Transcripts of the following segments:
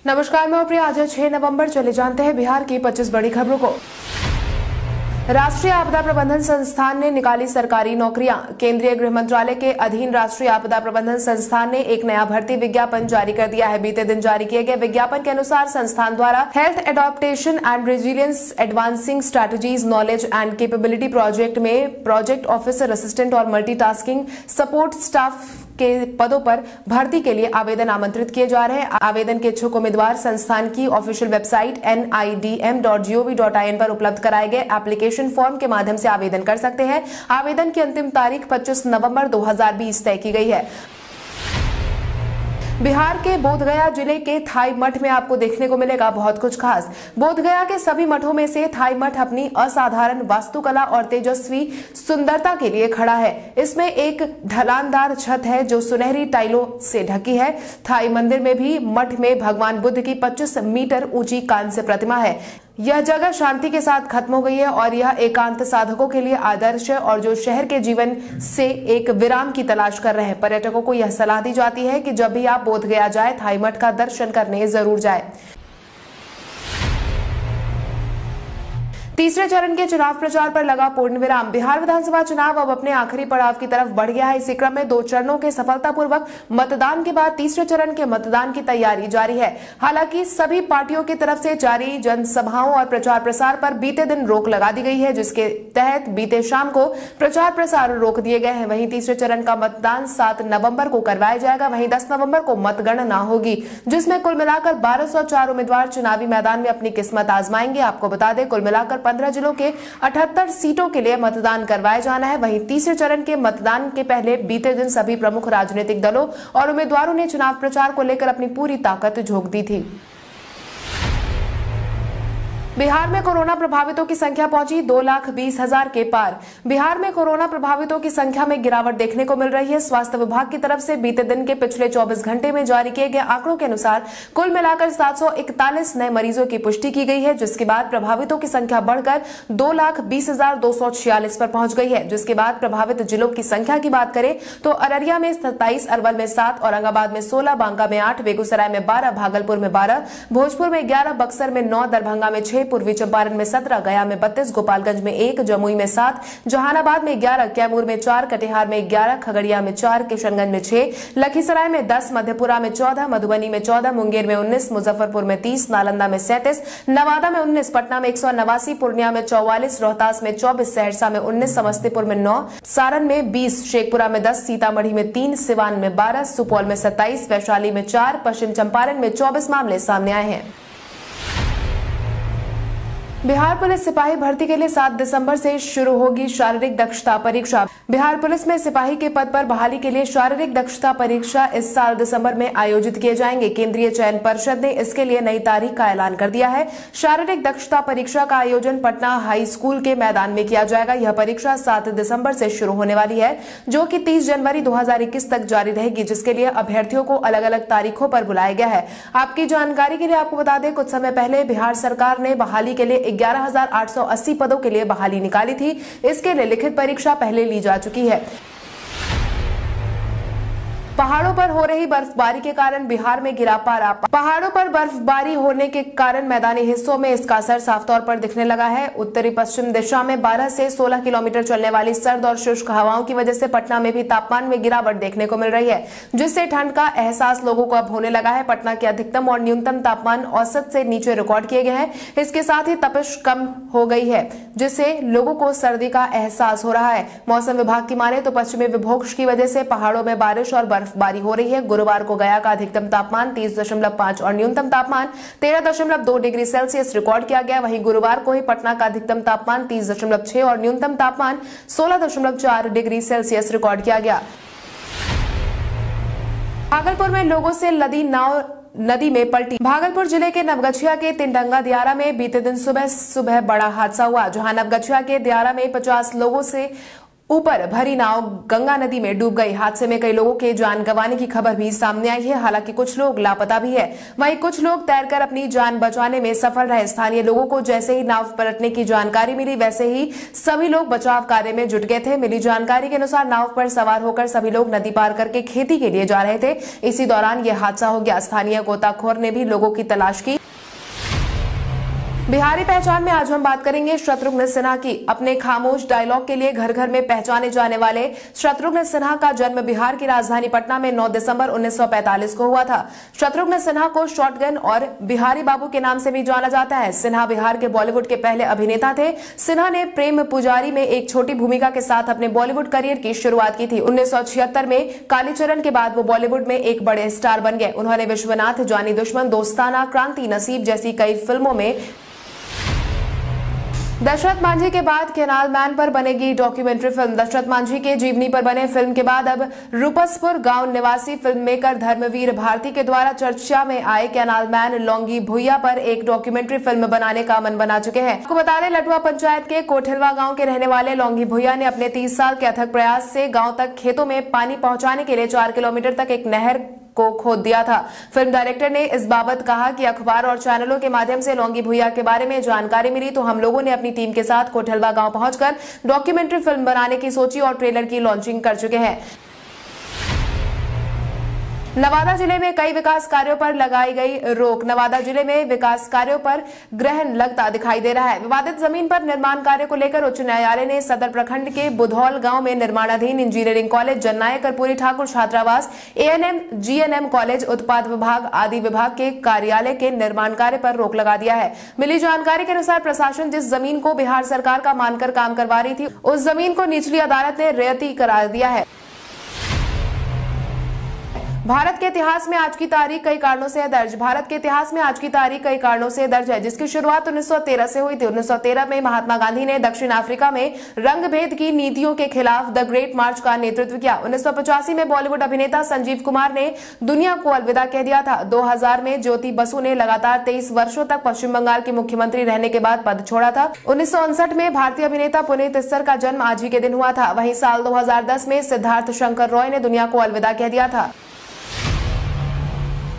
नमस्कार, मैं प्रिया। आज है 6 नवंबर। चले जानते हैं बिहार की 25 बड़ी खबरों को। राष्ट्रीय आपदा प्रबंधन संस्थान ने निकाली सरकारी नौकरियां। केंद्रीय गृह मंत्रालय के अधीन राष्ट्रीय आपदा प्रबंधन संस्थान ने एक नया भर्ती विज्ञापन जारी कर दिया है। बीते दिन जारी किए गए विज्ञापन के अनुसार संस्थान द्वारा health adaptation and resilience advancing strategies knowledge and capability project में प्रोजेक्ट ऑफिसर, असिस्टेंट और मल्टीटास्किंग सपोर्ट स्टाफ के पदों पर भर्ती के लिए आवेदन आमंत्रित किए जा रहे हैं। आवेदन के इच्छुक उम्मीदवार संस्थान की ऑफिशियल वेबसाइट nidm.gov.in पर उपलब्ध कराए गए एप्लीकेशन फॉर्म के माध्यम से आवेदन कर सकते हैं। आवेदन की अंतिम तारीख 25 नवंबर 2020 तय की गई है। बिहार के बोधगया जिले के थाई मठ में आपको देखने को मिलेगा बहुत कुछ खास। बोधगया के सभी मठों में से थाई मठ अपनी असाधारण वास्तुकला और तेजस्वी सुंदरता के लिए खड़ा है। इसमें एक ढलानदार छत है जो सुनहरी टाइलों से ढकी है। थाई मंदिर में भी मठ में भगवान बुद्ध की 25 मीटर ऊंची कांस्य प्रतिमा है। यह जगह शांति के साथ खत्म हो गई है और यह एकांत साधकों के लिए आदर्श है और जो शहर के जीवन से एक विराम की तलाश कर रहे हैं। पर्यटकों को यह सलाह दी जाती है कि जब भी आप बोधगया जाए, थाई मठ का दर्शन करने जरूर जाए। तीसरे चरण के चुनाव प्रचार पर लगा पूर्ण विराम। बिहार विधानसभा चुनाव अब अपने आखिरी पड़ाव की तरफ बढ़ गया है। इसी क्रम में 2 चरणों के सफलतापूर्वक मतदान के बाद तीसरे चरण के मतदान की तैयारी जारी है। हालांकि सभी पार्टियों की तरफ से जारी जनसभाओं और प्रचार प्रसार पर बीते दिन रोक लगा दी गई है, जिसके तहत बीते शाम को प्रचार प्रसार रोक दिए गए हैं। वहीं तीसरे चरण का मतदान 7 नवंबर को करवाया जाएगा। वहीं 10 नवंबर को मतगणना होगी, जिसमें कुल मिलाकर 1204 उम्मीदवार चुनावी मैदान में अपनी किस्मत आजमाएंगे। आपको बता दें, कुल मिलाकर 15 जिलों के 78 सीटों के लिए मतदान करवाया जाना है। वहीं तीसरे चरण के मतदान के पहले बीते दिन सभी प्रमुख राजनीतिक दलों और उम्मीदवारों ने चुनाव प्रचार को लेकर अपनी पूरी ताकत झोंक दी थी। बिहार में कोरोना प्रभावितों की संख्या पहुंची 2,20,000 के पार। बिहार में कोरोना प्रभावितों की संख्या में गिरावट देखने को मिल रही है। स्वास्थ्य विभाग की तरफ से बीते दिन के पिछले 24 घंटे में जारी किए गए आंकड़ों के अनुसार कुल मिलाकर 741 नए मरीजों की पुष्टि की गई है, जिसके बाद प्रभावितों की संख्या बढ़कर 2,20,246 पर पहुंच गई है। जिसके बाद प्रभावित जिलों की संख्या की बात करें तो अररिया में 27, अरवल में 7, औरंगाबाद में 16, बांका में 8, बेगूसराय में 12, भागलपुर में 12, भोजपुर में 11, बक्सर में 9, दरभंगा में 6, पूर्वी चंपारण में 17, गया में 32, गोपालगंज में 1, जमुई में 7, जहानाबाद में 11, कैमूर में 4, कटिहार में 11, खगड़िया में 4, किशनगंज में 6, लखीसराय में 10, मधेपुरा में 14, मधुबनी में 14, मुंगेर में 19, मुजफ्फरपुर में 30, नालंदा में 37, नवादा में 19, पटना में 189, पूर्णिया में 44, रोहतास में 24, सहरसा में 19, समस्तीपुर में 9, सारण में 20, शेखपुरा में 10, सीतामढ़ी में 3, सिवान में 12, सुपौल में 27, वैशाली में 4, पश्चिम चंपारण में 24 मामले सामने आए हैं। बिहार पुलिस सिपाही भर्ती के लिए 7 दिसंबर से शुरू होगी शारीरिक दक्षता परीक्षा। बिहार पुलिस में सिपाही के पद पर बहाली के लिए शारीरिक दक्षता परीक्षा इस साल दिसंबर में आयोजित किए जाएंगे। केंद्रीय चयन परिषद ने इसके लिए नई तारीख का ऐलान कर दिया है। शारीरिक दक्षता परीक्षा का आयोजन पटना हाई स्कूल के मैदान में किया जाएगा। यह परीक्षा 7 दिसंबर से शुरू होने वाली है, जो कि 30 जनवरी 2021 तक जारी रहेगी, जिसके लिए अभ्यर्थियों को अलग अलग तारीखों पर बुलाया गया है। आपकी जानकारी के लिए आपको बता दें, कुछ समय पहले बिहार सरकार ने बहाली के लिए 11,880 पदों के लिए बहाली निकाली थी। इसके लिए लिखित परीक्षा पहले ली जा चुकी है। पहाड़ों पर हो रही बर्फबारी के कारण बिहार में गिरा पारा। पहाड़ों पर बर्फबारी होने के कारण मैदानी हिस्सों में इसका असर साफ तौर पर दिखने लगा है। उत्तरी पश्चिम दिशा में 12 से 16 किलोमीटर चलने वाली सर्द और शुष्क हवाओं की वजह से पटना में भी तापमान में गिरावट देखने को मिल रही है, जिससे ठंड का एहसास लोगों को अब होने लगा है। पटना के अधिकतम और न्यूनतम तापमान औसत से नीचे रिकॉर्ड किए गए हैं। इसके साथ ही तपिश कम हो गई है, जिससे लोगों को सर्दी का एहसास हो रहा है। मौसम विभाग की माने तो पश्चिमी विक्षोभ की वजह से पहाड़ों में बारिश और बर्फबारी हो रही है। गुरुवार को गया का अधिकतम तापमान 30.5 और न्यूनतम तापमान 13.2 डिग्री सेल्सियस रिकॉर्ड किया गया। वहीं गुरुवार को ही पटना का अधिकतम तापमान 30.6 और न्यूनतम तापमान 16.4 डिग्री सेल्सियस रिकॉर्ड किया गया। भागलपुर में लोगों से लदी नाव नदी में पलटी। भागलपुर जिले के नवगछिया के तिनडंगा दियारा में बीते दिन सुबह बड़ा हादसा हुआ, जहां नवगछिया के दियारा में 50 लोगों से ऊपर भरी नाव गंगा नदी में डूब गई। हादसे में कई लोगों के जान गंवाने की खबर भी सामने आई है। हालांकि कुछ लोग लापता भी है, वहीं कुछ लोग तैरकर अपनी जान बचाने में सफल रहे। स्थानीय लोगों को जैसे ही नाव पलटने की जानकारी मिली, वैसे ही सभी लोग बचाव कार्य में जुट गए थे। मिली जानकारी के अनुसार नाव पर सवार होकर सभी लोग नदी पार करके खेती के लिए जा रहे थे। इसी दौरान यह हादसा हो गया। स्थानीय गोताखोर ने भी लोगों की तलाश की। बिहारी पहचान में आज हम बात करेंगे शत्रुघ्न सिन्हा की। अपने खामोश डायलॉग के लिए घर घर में पहचाने जाने वाले शत्रुघ्न सिन्हा का जन्म बिहार की राजधानी पटना में 9 दिसंबर 1945 को हुआ था। शत्रुघ्न सिन्हा को शॉटगन और बिहारी बाबू के नाम से भी जाना जाता है। सिन्हा बिहार के बॉलीवुड के पहले अभिनेता थे। सिन्हा ने प्रेम पुजारी में एक छोटी भूमिका के साथ अपने बॉलीवुड करियर की शुरुआत की थी। 1976 में कालीचरण के बाद वो बॉलीवुड में एक बड़े स्टार बन गए। उन्होंने विश्वनाथ, जानी दुश्मन, दोस्ताना, क्रांति, नसीब जैसी कई फिल्मों में। दशरथ मांझी के बाद कैनाल मैन पर बनेगी डॉक्यूमेंट्री फिल्म। दशरथ मांझी के जीवनी पर बने फिल्म के बाद अब रूपसपुर गांव निवासी फिल्म मेकर धर्मवीर भारती के द्वारा चर्चा में आए कैनाल मैन लौंगी भुइया पर एक डॉक्यूमेंट्री फिल्म बनाने का मन बना चुके हैं। आपको बता दें, लटुआ पंचायत के कोठिलवा गांव के रहने वाले लौंगी भुइया ने अपने 30 साल के अथक प्रयास से गांव तक खेतों में पानी पहुंचाने के लिए 4 किलोमीटर तक एक नहर को खोद दिया था। फिल्म डायरेक्टर ने इस बाबत कहा कि अखबार और चैनलों के माध्यम से लौंगी भुइया के बारे में जानकारी मिली तो हम लोगों ने अपनी टीम के साथ कोठिलवा गांव पहुंचकर डॉक्यूमेंट्री फिल्म बनाने की सोची और ट्रेलर की लॉन्चिंग कर चुके हैं। नवादा जिले में कई विकास कार्यों पर लगाई गई रोक। नवादा जिले में विकास कार्यों पर ग्रहण लगता दिखाई दे रहा है। विवादित जमीन पर निर्माण कार्य को लेकर उच्च न्यायालय ने सदर प्रखंड के बुधौल गांव में निर्माणाधीन इंजीनियरिंग कॉलेज, जननायक कर्पूरी ठाकुर छात्रावास, एएनएम, जीएनएम कॉलेज, उत्पाद विभाग आदि विभाग के कार्यालय के निर्माण कार्य पर रोक लगा दिया है। मिली जानकारी के अनुसार प्रशासन जिस जमीन को बिहार सरकार का मानकर काम करवा रही थी, उस जमीन को निचली अदालत ने रियायती करार दिया है। भारत के इतिहास में आज की तारीख कई कारणों से दर्ज। भारत के इतिहास में आज की तारीख कई कारणों से दर्ज है, जिसकी शुरुआत 1913 से हुई थी। 1913 में महात्मा गांधी ने दक्षिण अफ्रीका में रंग भेद की नीतियों के खिलाफ द ग्रेट मार्च का नेतृत्व किया। 1985 में बॉलीवुड अभिनेता संजीव कुमार ने दुनिया को अलविदा कह दिया था। 2000 में ज्योति बसु ने लगातार 23 वर्षों तक पश्चिम बंगाल की मुख्यमंत्री रहने के बाद पद छोड़ा था। 1959 में भारतीय अभिनेता पुनीत इस्सर का जन्म आज ही के दिन हुआ था। वहीं साल 2010 में सिद्धार्थ शंकर रॉय ने दुनिया को अलविदा कह दिया था।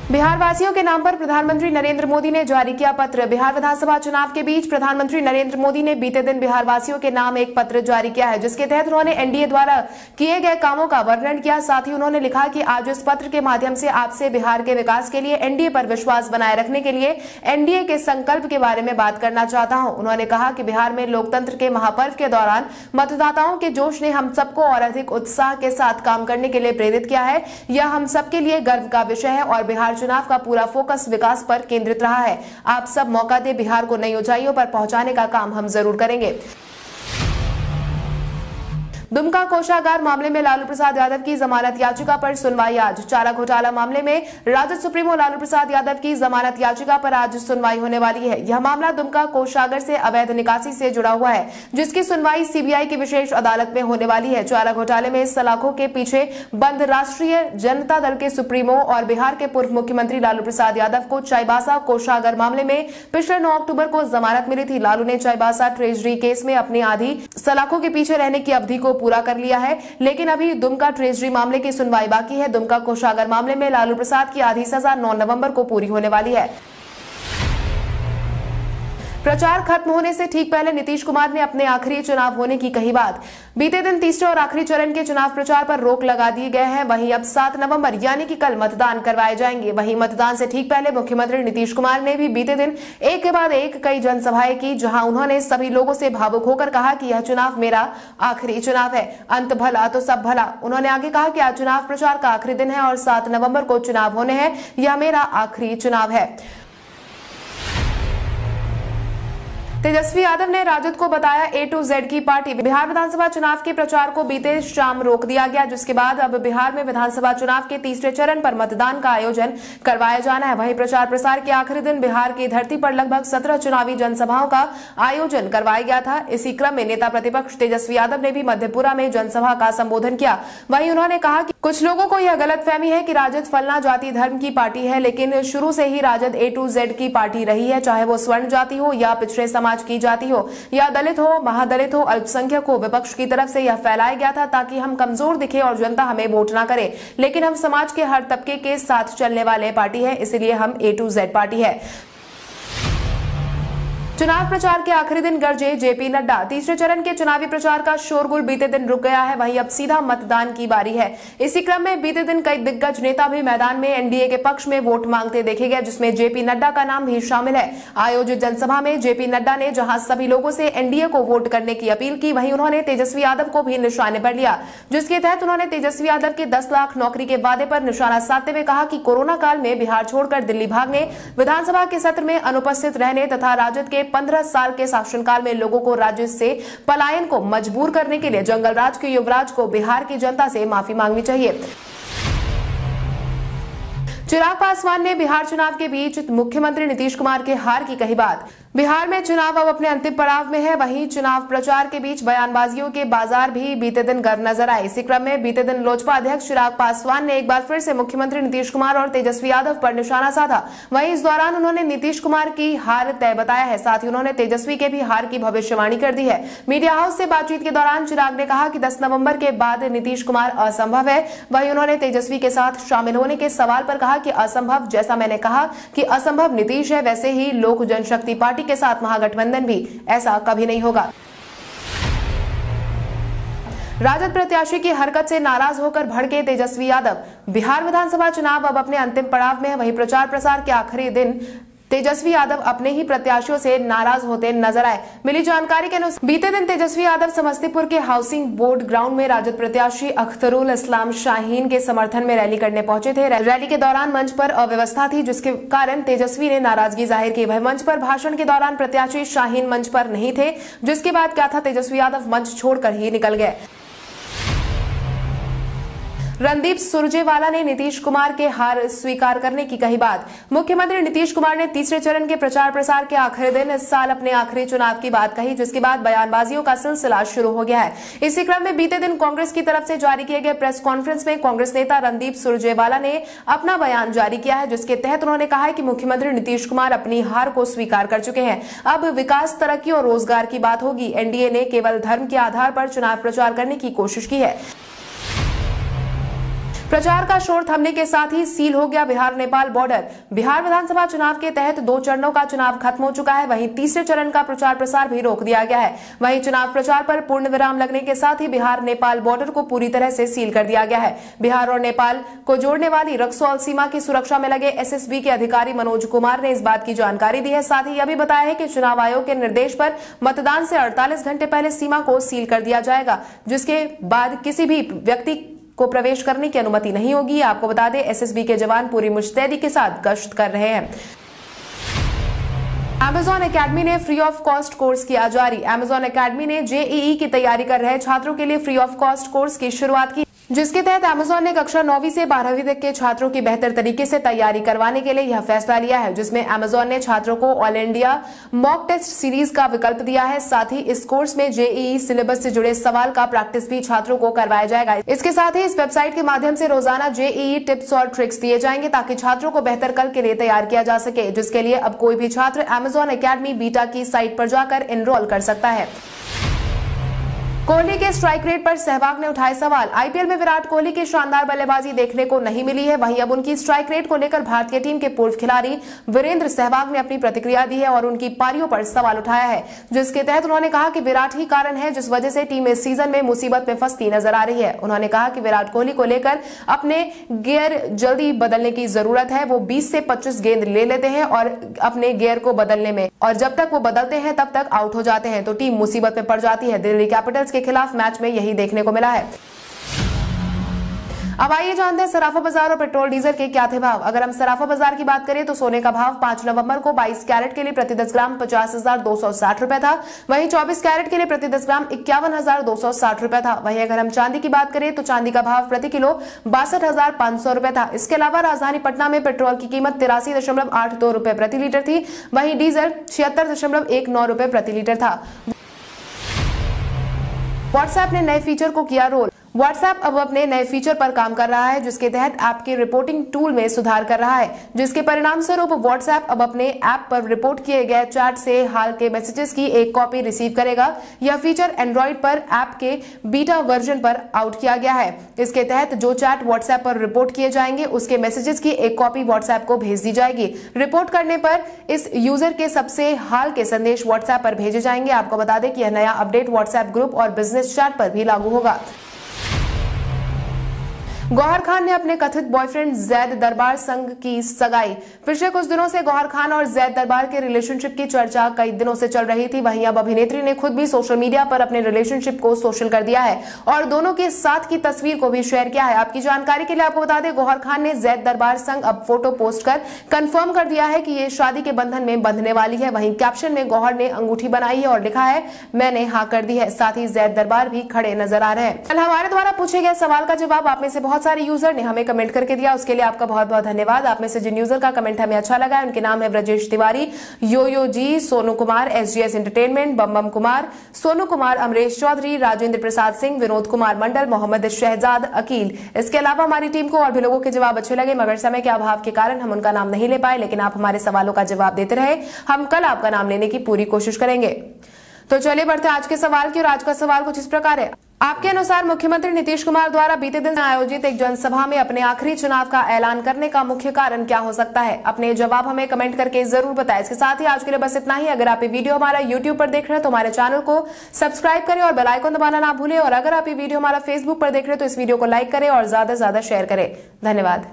बिहार वासियों के नाम पर प्रधानमंत्री नरेंद्र मोदी ने जारी किया पत्र। बिहार विधानसभा चुनाव के बीच प्रधानमंत्री नरेंद्र मोदी ने बीते दिन बिहार वासियों के नाम एक पत्र जारी किया है, जिसके तहत उन्होंने एनडीए द्वारा किए गए कामों का वर्णन किया। साथ ही उन्होंने लिखा कि आज इस पत्र के माध्यम से आपसे बिहार के विकास के लिए, एनडीए पर विश्वास बनाए रखने के लिए, एनडीए के संकल्प के बारे में बात करना चाहता हूं। उन्होंने कहा कि बिहार में लोकतंत्र के महापर्व के दौरान मतदाताओं के जोश ने हम सबको और अधिक उत्साह के साथ काम करने के लिए प्रेरित किया है। यह हम सबके लिए गर्व का विषय है और बिहार चुनाव का पूरा फोकस विकास पर केंद्रित रहा है। आप सब मौका दे, बिहार को नई ऊंचाइयों पर पहुंचाने का काम हम जरूर करेंगे। दुमका कोषागार मामले में लालू प्रसाद यादव की जमानत याचिका पर सुनवाई आज। चारा घोटाला मामले में राजद सुप्रीमो लालू प्रसाद यादव की जमानत याचिका पर आज सुनवाई होने वाली है। यह मामला दुमका कोषागार से अवैध निकासी से जुड़ा हुआ है, जिसकी सुनवाई सीबीआई की विशेष अदालत में होने वाली है। चारा घोटाले में सलाखों के पीछे बंद राष्ट्रीय जनता दल के सुप्रीमो और बिहार के पूर्व मुख्यमंत्री लालू प्रसाद यादव को चाईबासा कोषागार मामले में पिछले 9 अक्टूबर को जमानत मिली थी। लालू ने चाईबासा ट्रेजरी केस में अपनी आधी सलाखों के पीछे रहने की अवधि को पूरा कर लिया है, लेकिन अभी दुमका ट्रेजरी मामले की सुनवाई बाकी है। दुमका कोषागार मामले में लालू प्रसाद की आधी सजा 9 नवंबर को पूरी होने वाली है। प्रचार खत्म होने से ठीक पहले नीतीश कुमार ने अपने आखिरी चुनाव होने की कही बात। बीते दिन तीसरे और आखिरी चरण के चुनाव प्रचार पर रोक लगा दिए गए हैं। वहीं अब 7 नवंबर यानी कि कल मतदान करवाए जाएंगे। वहीं मतदान से ठीक पहले मुख्यमंत्री नीतीश कुमार ने भी बीते दिन एक के बाद एक कई जनसभाएं की, जहां उन्होंने सभी लोगों से भावुक होकर कहा कि यह चुनाव मेरा आखिरी चुनाव है, अंत भला तो सब भला। उन्होंने आगे कहा कि आज चुनाव प्रचार का आखिरी दिन है और 7 नवंबर को चुनाव होने हैं, यह मेरा आखिरी चुनाव है। तेजस्वी यादव ने राजद को बताया A to Z की पार्टी। बिहार विधानसभा चुनाव के प्रचार को बीते शाम रोक दिया गया, जिसके बाद अब बिहार में विधानसभा चुनाव के तीसरे चरण पर मतदान का आयोजन करवाया जाना है। वहीं प्रचार प्रसार के आखिरी दिन बिहार की धरती पर लगभग 17 चुनावी जनसभाओं का आयोजन करवाया गया था। इसी क्रम में नेता प्रतिपक्ष तेजस्वी यादव ने भी मधेपुरा में जनसभा का संबोधन किया। वहीं उन्होंने कहा कि कुछ लोगों को यह गलतफहमी है कि राजद फलना जाति धर्म की पार्टी है, लेकिन शुरू से ही राजद A to Z की पार्टी रही है, चाहे वो स्वर्ण जाति हो या पिछड़े समाज समाज की जाति हो या दलित हो, महादलित हो, अल्पसंख्यक हो, विपक्ष की तरफ से यह फैलाया गया था ताकि हम कमजोर दिखे और जनता हमें वोट ना करे। लेकिन हम समाज के हर तबके के साथ चलने वाले पार्टी है, इसलिए हम A to Z पार्टी है। चुनाव प्रचार के आखिरी दिन गरजे जेपी नड्डा। तीसरे चरण के चुनावी प्रचार का शोरगुल बीते दिन रुक गया है, वहीं अब सीधा मतदान की बारी है। इसी क्रम में बीते दिन कई दिग्गज नेता भी मैदान में एनडीए के पक्ष में वोट मांगते देखे गए, जिसमें जेपी नड्डा का नाम भी शामिल है। आयोजित जनसभा में जेपी नड्डा ने जहां सभी लोगों से एनडीए को वोट करने की अपील की, वहीं उन्होंने तेजस्वी यादव को भी निशाने पर लिया, जिसके तहत उन्होंने तेजस्वी यादव के 10 लाख नौकरी के वादे पर निशाना साधते हुए कहा कि कोरोना काल में बिहार छोड़कर दिल्ली भागने, विधानसभा के सत्र में अनुपस्थित रहने तथा राजद के 15 साल के शासनकाल में लोगों को राज्य से पलायन को मजबूर करने के लिए जंगल राज के युवराज को बिहार की जनता से माफी मांगनी चाहिए। चिराग पासवान ने बिहार चुनाव के बीच मुख्यमंत्री नीतीश कुमार के हार की कही बात। बिहार में चुनाव अब अपने अंतिम पड़ाव में है, वहीं चुनाव प्रचार के बीच बयानबाजियों के बाजार भी बीते दिन गर्म नजर आए। इसी क्रम में बीते दिन लोजपा अध्यक्ष चिराग पासवान ने एक बार फिर से मुख्यमंत्री नीतीश कुमार और तेजस्वी यादव पर निशाना साधा। वहीं इस दौरान उन्होंने नीतीश कुमार की हार तय बताया है, साथ ही उन्होंने तेजस्वी के भी हार की भविष्यवाणी कर दी है। मीडिया हाउस से बातचीत के दौरान चिराग ने कहा कि 10 नवंबर के बाद नीतीश कुमार असंभव है। वहीं उन्होंने तेजस्वी के साथ शामिल होने के सवाल पर कहा कि असंभव, जैसा मैंने कहा कि असंभव नीतीश है, वैसे ही लोक जनशक्ति पार्टी के साथ महागठबंधन भी, ऐसा कभी नहीं होगा। राजद प्रत्याशी की हरकत से नाराज होकर भड़के तेजस्वी यादव। बिहार विधानसभा चुनाव अब अपने अंतिम पड़ाव में है, वहीं प्रचार प्रसार के आखिरी दिन तेजस्वी यादव अपने ही प्रत्याशियों से नाराज होते नजर आए। मिली जानकारी के अनुसार बीते दिन तेजस्वी यादव समस्तीपुर के हाउसिंग बोर्ड ग्राउंड में राजद प्रत्याशी अख्तरुल इस्लाम शाहीन के समर्थन में रैली करने पहुंचे थे। रैली के दौरान मंच पर अव्यवस्था थी, जिसके कारण तेजस्वी ने नाराजगी जाहिर की। वह मंच पर भाषण के दौरान प्रत्याशी शाहीन मंच पर नहीं थे, जिसके बाद क्या था, तेजस्वी यादव मंच छोड़कर ही निकल गए। रणदीप सुरजेवाला ने नीतीश कुमार के हार स्वीकार करने की कही बात। मुख्यमंत्री नीतीश कुमार ने तीसरे चरण के प्रचार प्रसार के आखिरी दिन इस साल अपने आखिरी चुनाव की बात कही, जिसके बाद बयानबाजियों का सिलसिला शुरू हो गया है। इसी क्रम में बीते दिन कांग्रेस की तरफ से जारी किए गए प्रेस कॉन्फ्रेंस में कांग्रेस नेता रणदीप सुरजेवाला ने अपना बयान जारी किया है, जिसके तहत उन्होंने कहा है कि मुख्यमंत्री नीतीश कुमार अपनी हार को स्वीकार कर चुके हैं। अब विकास, तरक्की और रोजगार की बात होगी। एनडीए ने केवल धर्म के आधार पर चुनाव प्रचार करने की कोशिश की है। प्रचार का शोर थमने के साथ ही सील हो गया बिहार नेपाल बॉर्डर। बिहार विधानसभा चुनाव के तहत 2 चरणों का चुनाव खत्म हो चुका है, वहीं तीसरे चरण का प्रचार प्रसार भी रोक दिया गया है। वहीं चुनाव प्रचार पर पूर्ण विराम लगने के साथ ही बिहार नेपाल बॉर्डर को पूरी तरह से सील कर दिया गया है। बिहार और नेपाल को जोड़ने वाली रक्सौल सीमा की सुरक्षा में लगे एसएसबी के अधिकारी मनोज कुमार ने इस बात की जानकारी दी है। साथ ही यह भी बताया है कि चुनाव आयोग के निर्देश पर मतदान से 48 घंटे पहले सीमा को सील कर दिया जाएगा, जिसके बाद किसी भी व्यक्ति को प्रवेश करने की अनुमति नहीं होगी। आपको बता दें, एसएसबी के जवान पूरी मुस्तैदी के साथ गश्त कर रहे हैं। Amazon अकेडमी ने फ्री ऑफ कॉस्ट कोर्स किया जारी। Amazon अकेडमी ने जेईई की तैयारी कर रहे छात्रों के लिए फ्री ऑफ कॉस्ट कोर्स की शुरुआत की, जिसके तहत Amazon ने कक्षा 9वीं से 12वीं तक के छात्रों की बेहतर तरीके से तैयारी करवाने के लिए यह फैसला लिया है, जिसमें Amazon ने छात्रों को all India mock test series का विकल्प दिया है। साथ ही इस कोर्स में जेईई सिलेबस से जुड़े सवाल का प्रैक्टिस भी छात्रों को करवाया जाएगा। इसके साथ ही इस वेबसाइट के माध्यम से रोजाना जेईई टिप्स और ट्रिक्स दिए जाएंगे, ताकि छात्रों को बेहतर कल के लिए तैयार किया जा सके, जिसके लिए अब कोई भी छात्र Amazon अकेडमी बीटा की साइट पर जाकर एनरोल कर सकता है। कोहली के स्ट्राइक रेट पर सहवाग ने उठाए सवाल। आईपीएल में विराट कोहली की शानदार बल्लेबाजी देखने को नहीं मिली है, वहीं अब उनकी स्ट्राइक रेट को लेकर भारतीय टीम के पूर्व खिलाड़ी वीरेंद्र सहवाग ने अपनी प्रतिक्रिया दी है और उनकी पारियों पर सवाल उठाया है, जिसके तहत उन्होंने कहा कि विराट ही कारण है जिस वजह से टीम इस सीजन में मुसीबत में फंसती नजर आ रही है। उन्होंने कहा कि विराट कोहली को लेकर अपने गियर जल्दी बदलने की जरूरत है। वो 20 से 25 गेंद ले लेते हैं और अपने गियर को बदलने में, और जब तक वो बदलते हैं तब तक आउट हो जाते हैं, तो टीम मुसीबत में पड़ जाती है। दिल्ली कैपिटल्स के खिलाफ मैच में यही देखने को मिला है। अब आइए जानते हैं सराफा बाजार और पेट्रोल डीजल के क्या थे भाव। अगर हम सराफा बाजार की बात करें तो सोने का भाव 5 नवंबर को 22 कैरेट के लिए प्रति 10 ग्राम 50,260 रुपए था। वहीं 24 कैरेट के लिए प्रति 10 ग्राम 51,260 रुपए था। वहीं अगर हम चांदी की बात करें तो चांदी का भाव प्रति किलो 62,500 रुपए था। इसके अलावा राजधानी पटना में पेट्रोल की कीमत 83.82 रुपए प्रति लीटर थी। वहीं डीजल 76.19 रुपए प्रति लीटर था। व्हाट्सएप ने नए फीचर को किया रोल। व्हाट्सएप अब अपने नए फीचर पर काम कर रहा है, जिसके तहत ऐप के रिपोर्टिंग टूल में सुधार कर रहा है, जिसके परिणाम स्वरूप व्हाट्सएप अब अपने ऐप पर रिपोर्ट किए गए चैट से हाल के मैसेजेस की एक कॉपी रिसीव करेगा। यह फीचर एंड्रॉइड पर ऐप के बीटा वर्जन पर आउट किया गया है। इसके तहत जो चैट व्हाट्सएप पर रिपोर्ट किए जाएंगे उसके मैसेजेस की एक कॉपी व्हाट्सएप को भेज दी जाएगी। रिपोर्ट करने पर इस यूजर के सबसे हाल के संदेश व्हाट्सएप पर भेजे जाएंगे। आपको बता दें कि यह नया अपडेट व्हाट्सएप ग्रुप और बिजनेस चैट पर भी लागू होगा। गौहर खान ने अपने कथित बॉयफ्रेंड जैद दरबार संग की सगाई। पिछले कुछ दिनों से गौहर खान और जैद दरबार के रिलेशनशिप की चर्चा कई दिनों से चल रही थी। वहीं अब अभिनेत्री ने खुद भी सोशल मीडिया पर अपने रिलेशनशिप को सोशल कर दिया है और दोनों के साथ की तस्वीर को भी शेयर किया है। आपकी जानकारी के लिए आपको बता दें, गौहर खान ने जैद दरबार संग अब फोटो पोस्ट कर कंफर्म कर दिया है कि ये शादी के बंधन में बंधने वाली है। वहीं कैप्शन में गौहर ने अंगूठी बनाई है और लिखा है, मैंने हाँ कर दी है। साथ ही जैद दरबार भी खड़े नजर आ रहे हैं। कल हमारे द्वारा पूछे गए सवाल का जवाब आप में से बहुत सारे यूजर ने हमें कमेंट करके दिया, उसके लिए आपका बहुत बहुत धन्यवाद। आप में से जिन यूजर का कमेंट हमें अच्छा लगा है उनके नाम है ब्रजेश तिवारी, यो जी, सोनू कुमार, SGS एंटरटेनमेंट, बम कुमार, सोनू कुमार, अमरेश चौधरी, राजेंद्र प्रसाद सिंह, विनोद कुमार मंडल, मोहम्मद शहजाद अकील। इसके अलावा हमारी टीम को और भी लोगों के जवाब अच्छे लगे, मगर समय के अभाव के कारण हम उनका नाम नहीं ले पाए, लेकिन आप हमारे सवालों का जवाब देते रहे। हम कल आपका नाम लेने की पूरी कोशिश करेंगे। तो चलिए बढ़ते आज के सवाल की, और आज का सवाल कुछ इस प्रकार है। आपके अनुसार मुख्यमंत्री नीतीश कुमार द्वारा बीते दिन आयोजित एक जनसभा में अपने आखिरी चुनाव का ऐलान करने का मुख्य कारण क्या हो सकता है? अपने जवाब हमें कमेंट करके जरूर बताएं। इसके साथ ही आज के लिए बस इतना ही। अगर आप ये वीडियो हमारा YouTube पर देख रहे हैं तो हमारे चैनल को सब्सक्राइब करें और बेल आइकन दबाना ना भूलें। और अगर आप ये वीडियो हमारा फेसबुक पर देख रहे हैं तो इस वीडियो को लाइक करें और ज्यादा से ज्यादा शेयर करें। धन्यवाद।